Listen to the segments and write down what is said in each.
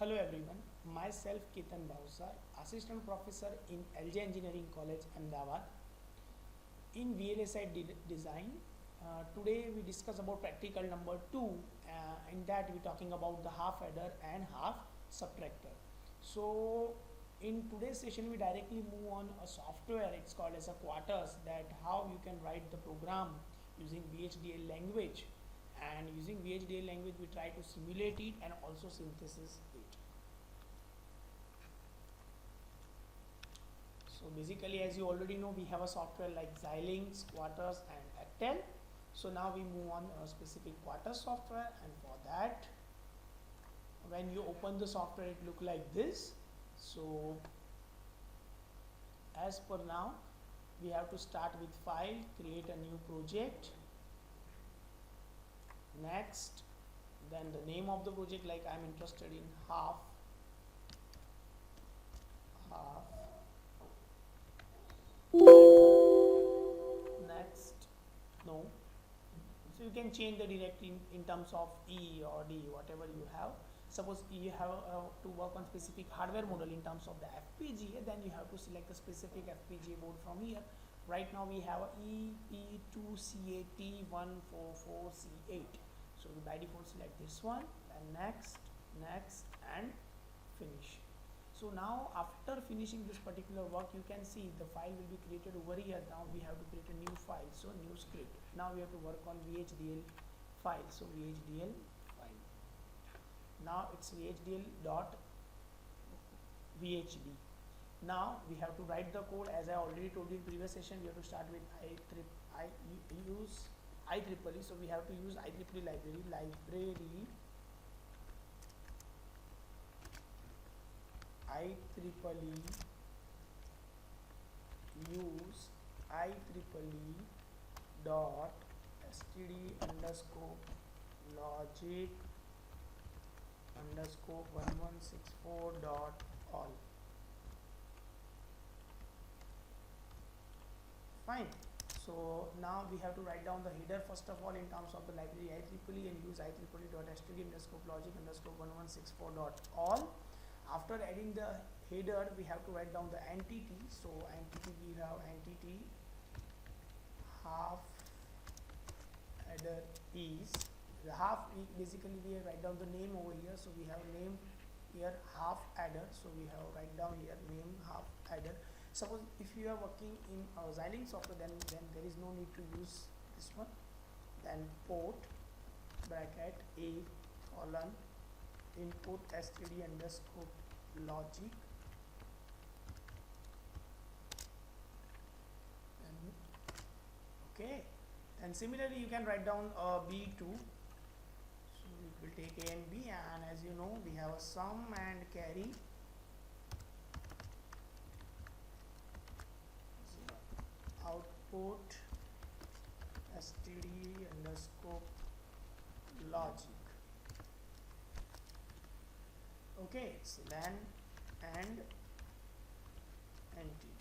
Hello everyone, myself Ketan Bhausar, Assistant Professor in LJ Engineering College, Ahmedabad. In VLSI Design, today we discuss about practical number 2. In that we talking about the half adder and half subtractor. So in today's session we directly move on a software, it's called as a Quartus, that how you can write the program using VHDL language, and using VHDL language we try to simulate it and also synthesis it. So basically, as you already know, we have a software like Xilinx, Quartus and Actel. So now we move on a specific Quartus software, and for that, when you open the software it look like this. So as per now, we have to start with file, create a new project, next, then the name of the project, like I am interested in half next, no, so you can change the directory in terms of E or D, whatever you have. Suppose you have to work on specific hardware model in terms of the FPGA, then you have to select a specific FPGA board from here. Right now we have a EP2CAT144C8, so we by default select this one, and next, and finish. So now after finishing this particular work, you can see the file will be created over here. Now we have to create a new file, so new script. Now we have to work on VHDL file, so VHDL file. Now it's VHDL.VHD. Now we have to write the code. As I already told you in previous session, we have to start with use IEEE, so we have to use IEEE library IEEE use IEEE dot std underscore logic underscore 1164 dot all. Fine. So now we have to write down the header first of all in terms of the library IEEE, and use IEEE dot std underscore logic underscore 1164 dot all. After adding the header, we have to write down the entity. So entity, we have entity half adder is. The half, basically we write down the name over here. So we have name here half adder. So we have write down here name half adder. Suppose if you are working in Xilinx software, then there is no need to use this one. Then port bracket A colon input std underscore logic, and okay, and similarly you can write down B2. So we will take A and B, and as you know we have a sum and carry. Output std underscore logic. Okay, so then and entity.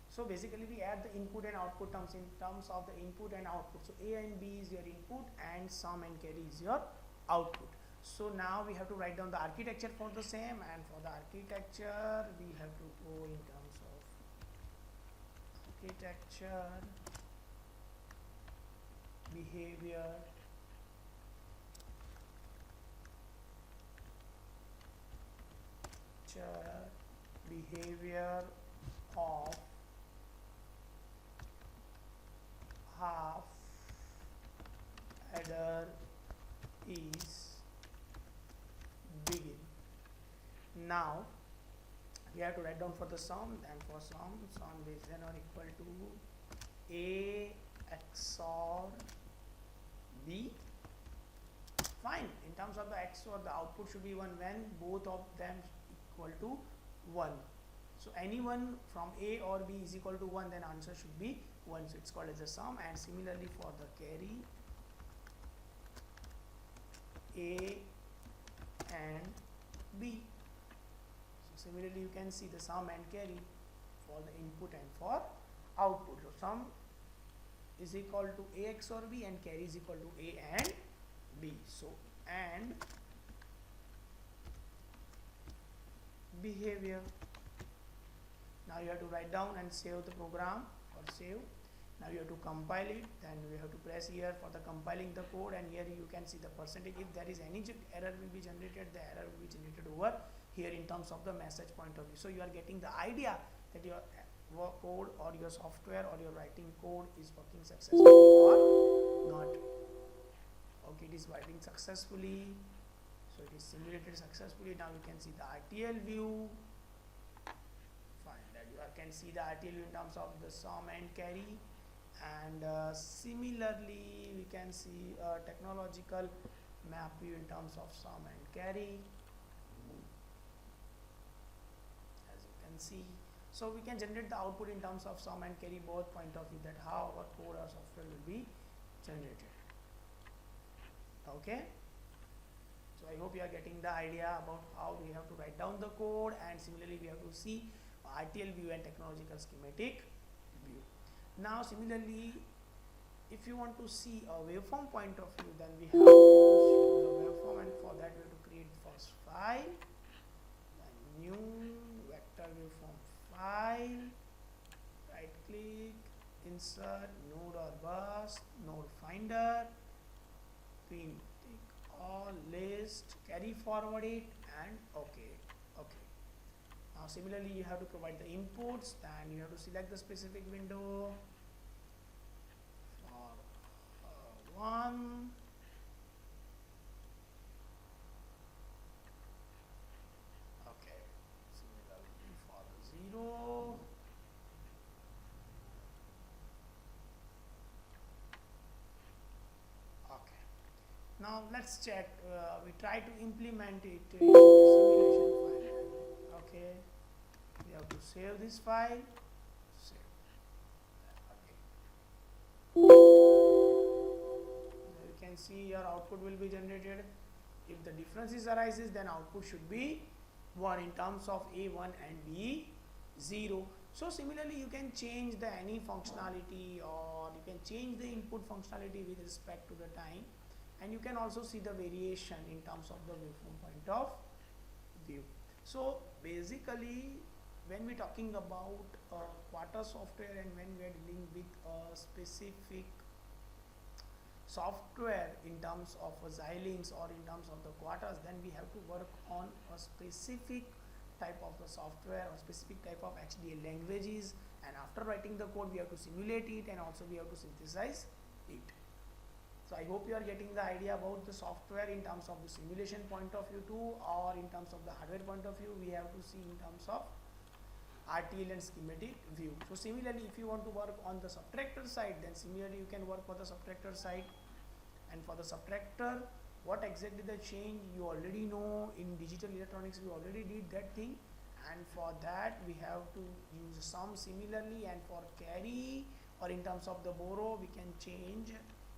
So basically we add the input and output terms in terms of the input and output. So A and B is your input, and sum and carry is your output. So now we have to write down the architecture for the same, and for the architecture we have to go in terms of architecture, behavior, behavior of half adder is begin. Now we have to write down for the sum, and for sum is then or equal to A XOR B. Fine. In terms of the XOR, the output should be 1 when both of them equal to 1. So any one from A or B is equal to 1, then answer should be 1. So it's called as a sum. And similarly for the carry, A and B. So similarly you can see the sum and carry for the input and for output. So sum is equal to A XOR B and carry is equal to A and B. So and behavior. Now you have to write down and save the program or save. Now you have to compile it, then we have to press here for the compiling the code, and here you can see the percentage. If there is any error will be generated, the error will be generated over here in terms of the message point of view. So you are getting the idea that your code or your software or your writing code is working successfully or not. Okay, it is writing successfully, so it is simulated successfully. Now you can see the RTL view. Fine, that you can see the RTL view in terms of the sum and carry. And similarly we can see a technological map view in terms of sum and carry, as you can see. So we can generate the output in terms of sum and carry, both point of view, that how our code or software will be generated. Okay, so I hope you are getting the idea about how we have to write down the code, and similarly we have to see RTL view and technological schematic view. Now similarly, if you want to see a waveform point of view, then we have to show the waveform, and for that we have to create first file, then new vector waveform file, right click, insert node or bus, node finder, pin tick all, list, carry forward it, and okay. Now similarly you have to provide the inputs, then you have to select the specific window for 1, okay, similarly for the 0, okay. Now let's check, we try to implement it in the simulation file. Okay, we have to save this file, save. Okay, so you can see your output will be generated. If the differences arises, then output should be 1 in terms of A1 and B0. So similarly you can change the any functionality, or you can change the input functionality with respect to the time, and you can also see the variation in terms of the waveform point of view. So basically when we are talking about Quarter software, and when we are dealing with a specific software in terms of Xilinx or in terms of the Quarters, then we have to work on a specific type of the software or specific type of HDL languages, and after writing the code we have to simulate it, and also we have to synthesize it. So I hope you are getting the idea about the software in terms of the simulation point of view too, or in terms of the hardware point of view we have to see in terms of RTL and schematic view. So similarly if you want to work on the subtractor side, then similarly you can work for the subtractor side. And for the subtractor, what exactly the change you already know, in digital electronics we already did that thing, and for that we have to use sum similarly, and for carry or in terms of the borrow we can change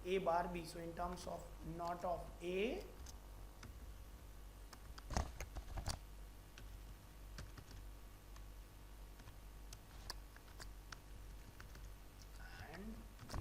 A bar B. So in terms of not of A and B.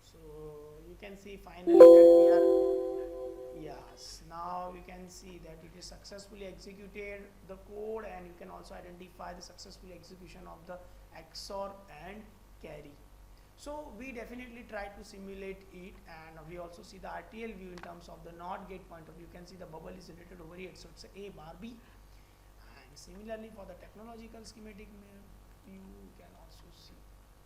So you can see finally that we are, yes, now we can see that it is successfully executed the code, and you can also identify the successful execution of the XOR and carry. So we definitely try to simulate it, and we also see the RTL view in terms of the NOT gate point of view. You can see the bubble is generated over here, so it's A bar B. And similarly for the technological schematic view you can also see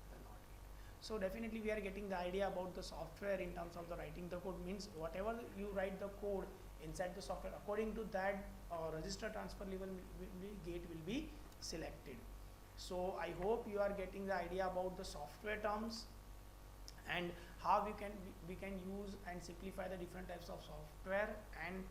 the NOT gate. So definitely we are getting the idea about the software in terms of the writing the code, means whatever you write the code inside the software, according to that register transfer level gate will be selected. So I hope you are getting the idea about the software terms and how we can use and simplify the different types of software. And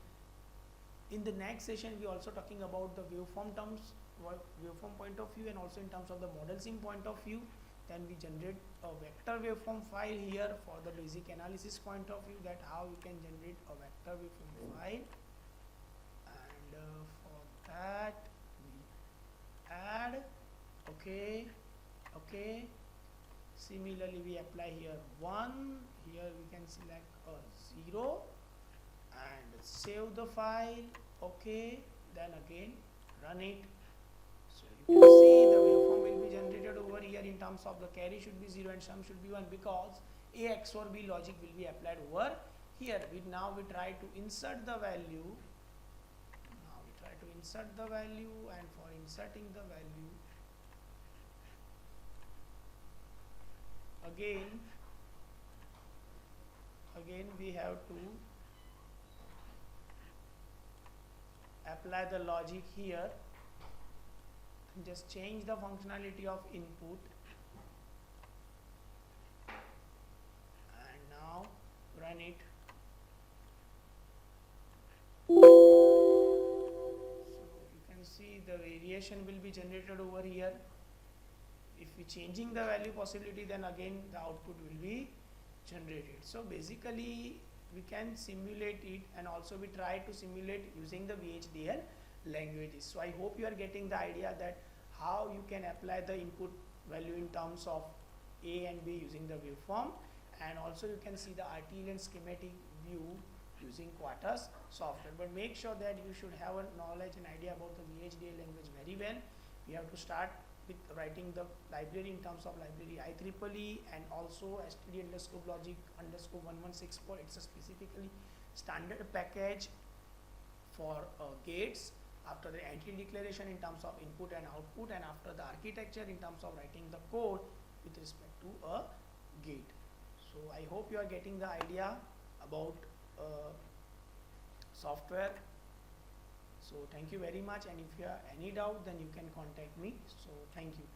in the next session we also talking about the waveform terms, waveform point of view, and also in terms of the model sim point of view. Then we generate a vector waveform file here for the basic analysis point of view, that how you can generate a vector waveform file. And for that we add a Okay, similarly we apply here 1, here we can select a 0 and save the file. Okay, then again run it. So you can see the waveform will be generated over here. In terms of the carry should be 0 and sum should be 1, because A XOR B logic will be applied over here. Now we try to insert the value. Now we try to insert the value, and for inserting the value, again we have to apply the logic here. Just change the functionality of input, and now run it. So you can see the variation will be generated over here. If we changing the value possibility, then again the output will be generated. So basically we can simulate it, and also we try to simulate using the VHDL languages. So I hope you are getting the idea that how you can apply the input value in terms of A and B using the waveform, and also you can see the RTL and schematic view using Quartus software. But make sure that you should have a knowledge and idea about the VHDL language very well. We have to start with writing the library in terms of library IEEE, and also std_logic_1164. It's a specifically standard package for gates. After the entity declaration in terms of input and output, and after the architecture in terms of writing the code with respect to a gate. So I hope you are getting the idea about software. So thank you very much, and if you have any doubt, then you can contact me. So thank you.